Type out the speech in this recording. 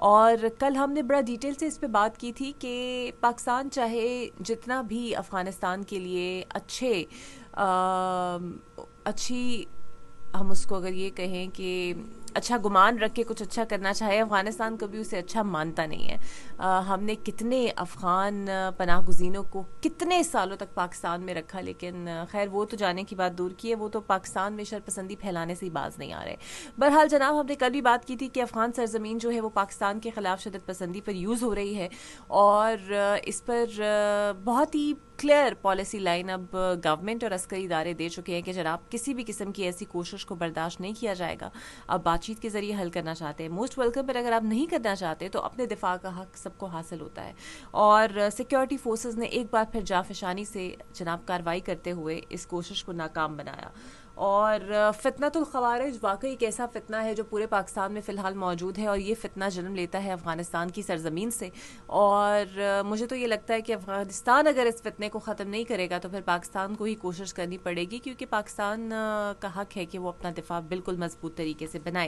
और कल हमने बड़ा डिटेल से इस पे बात की थी कि पाकिस्तान चाहे जितना भी अफ़गानिस्तान के लिए अच्छी, हम उसको अगर ये कहें कि अच्छा गुमान रख के कुछ अच्छा करना चाहे, अफ़गानिस्तान कभी उसे अच्छा मानता नहीं है। हमने कितने अफ़गान पनाह गुज़ीनों को कितने सालों तक पाकिस्तान में रखा, लेकिन खैर वो तो जाने की बात दूर की है, वो तो पाकिस्तान में शरपसंदी फैलाने से ही बाज नहीं आ रहे। बहरहाल जनाब, हमने कल भी बात की थी कि अफ़गान सरजमीन जो है वो पाकिस्तान के ख़िलाफ़ शदत पसंदी पर यूज़ हो रही है, और इस पर बहुत ही क्लियर पॉलिसी लाइन अब गवर्नमेंट और अस्करी इदारे दे चुके हैं कि जनाब किसी भी किस्म की ऐसी कोशिश को बर्दाश्त नहीं किया जाएगा। अब बातचीत के ज़रिए हल करना चाहते हैं, मोस्ट वेलकम, पर अगर आप नहीं करना चाहते तो अपने दिफा का हक सबको हासिल होता है। और सिक्योरिटी फोर्सेस ने एक बार फिर जाफिशानी से जनाब कार्रवाई करते हुए इस कोशिश को नाकाम बनाया। और फितनतुल खवारिज वाकई एक ऐसा फितना है जो पूरे पाकिस्तान में फ़िलहाल मौजूद है, और ये फितना जन्म लेता है अफ़गानिस्तान की सरजमीन से। और मुझे तो ये लगता है कि अफ़गानिस्तान अगर इस फितने को ख़त्म नहीं करेगा तो फिर पाकिस्तान को ही कोशिश करनी पड़ेगी, क्योंकि पाकिस्तान का हक है कि वो अपना दिफा बिल्कुल मजबूत तरीके से बनाए।